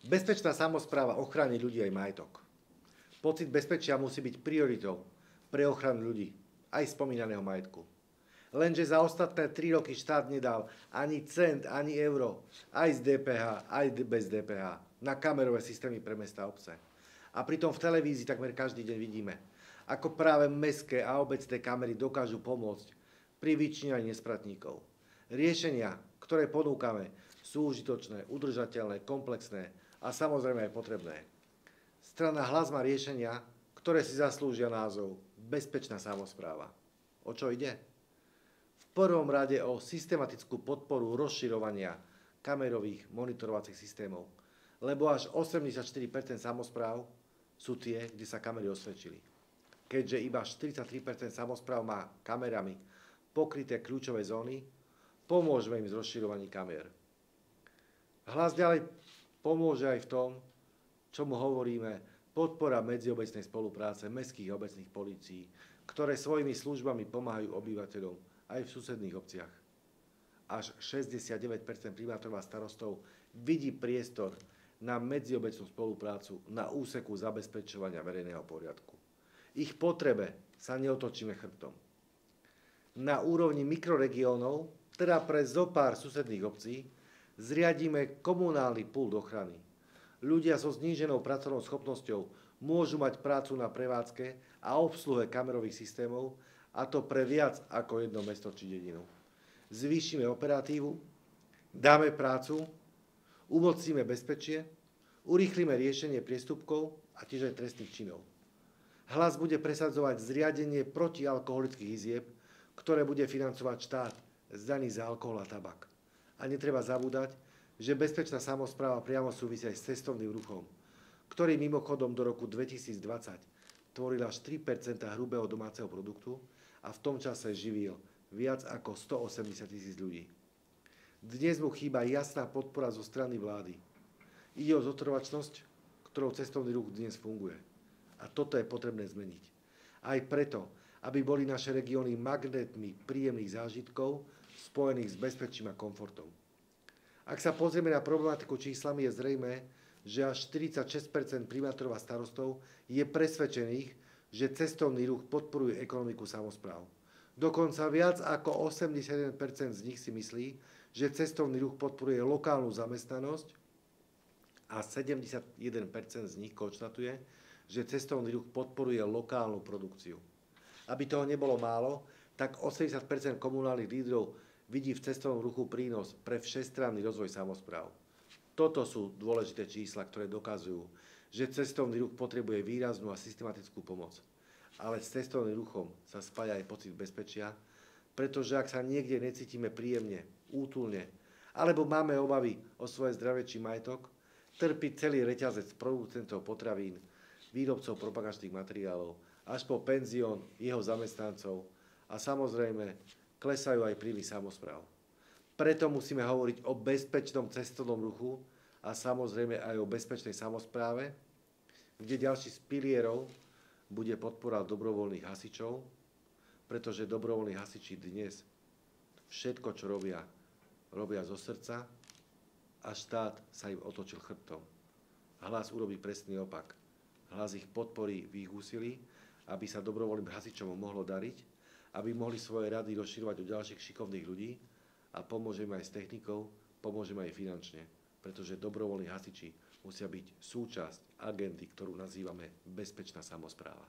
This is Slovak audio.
Bezpečná samospráva ochráni ľudí aj majetok. Pocit bezpečia musí byť prioritou pre ochranu ľudí, aj spomínaného majetku. Lenže za ostatné 3 roky štát nedal ani cent, ani euro, aj z DPH, aj bez DPH, na kamerové systémy pre mesta a obce. A pritom v televízii takmer každý deň vidíme, ako práve mestské a obecné kamery dokážu pomôcť pri vyčíňaní nespratníkov. Riešenia, ktoré ponúkame, sú užitočné, udržateľné, komplexné a samozrejme aj potrebné. Strana Hlas má riešenia, ktoré si zaslúžia názov Bezpečná samospráva. O čo ide? V prvom rade o systematickú podporu rozširovania kamerových monitorovacích systémov, lebo až 84% samospráv sú tie, kde sa kamery osvedčili. Keďže iba 43% samospráv má kamerami pokryté kľúčové zóny, pomôžeme im s rozširovaním kamer. Hlas ďalej pomôže aj v tom, čomu hovoríme podpora medziobecnej spolupráce mestských a obecných polícií, ktoré svojimi službami pomáhajú obyvateľom aj v susedných obciach. Až 69% primátorov a starostov vidí priestor na medziobecnú spoluprácu na úseku zabezpečovania verejného poriadku. Ich potrebe sa neotočíme chrbtom. Na úrovni mikroregiónov, teda pre zopár susedných obcí, zriadíme komunálny pult ochrany. Ľudia so zníženou pracovnou schopnosťou môžu mať prácu na prevádzke a obsluhe kamerových systémov, a to pre viac ako jedno mesto či dedinu. Zvýšime operatívu, dáme prácu, umocníme bezpečie, urýchlime riešenie priestupkov a tiež aj trestných činov. Hlas bude presadzovať zriadenie protialkoholických izieb, ktoré bude financovať štát z daní za alkohol a tabak. A netreba zabúdať, že bezpečná samospráva priamo súvisí aj s cestovným ruchom, ktorý mimochodom do roku 2020 tvoril až 3% hrubého domáceho produktu a v tom čase živil viac ako 180 000 ľudí. Dnes mu chýba jasná podpora zo strany vlády. Ide o zotrvačnosť, ktorou cestovný ruch dnes funguje. A toto je potrebné zmeniť. Aj preto, aby boli naše regióny magnetmi príjemných zážitkov spojených s bezpečím a komfortom. Ak sa pozrieme na problematiku číslami, je zrejmé, že až 46% primátorov a starostov je presvedčených, že cestovný ruch podporuje ekonomiku samospráv. Dokonca viac ako 81% z nich si myslí, že cestovný ruch podporuje lokálnu zamestnanosť a 71% z nich konštatuje, že cestovný ruch podporuje lokálnu produkciu. Aby toho nebolo málo, tak 80% komunálnych lídrov vidí v cestovnom ruchu prínos pre všestranný rozvoj samospráv. Toto sú dôležité čísla, ktoré dokazujú, že cestovný ruch potrebuje výraznú a systematickú pomoc. Ale s cestovným ruchom sa spája aj pocit bezpečia, pretože ak sa niekde necítime príjemne, útulne, alebo máme obavy o svoje zdravie či majetok, trpí celý reťazec producentov potravín, výrobcov propagačných materiálov, až po penzión jeho zamestnancov a samozrejme klesajú aj príjmy samospráv. Preto musíme hovoriť o bezpečnom cestovnom ruchu a samozrejme aj o bezpečnej samospráve, kde ďalší z pilierov bude podpora dobrovoľných hasičov, pretože dobrovoľní hasiči dnes všetko, čo robia, robia zo srdca a štát sa im otočil chrbtom. Hlas urobí presný opak. Hlas ich podporí v ich úsilí, aby sa dobrovoľným hasičom mohlo dariť, aby mohli svoje rady rozširovať o ďalších šikovných ľudí a pomôžeme aj s technikou, pomôžeme aj finančne, pretože dobrovoľní hasiči musia byť súčasť agendy, ktorú nazývame bezpečná samospráva.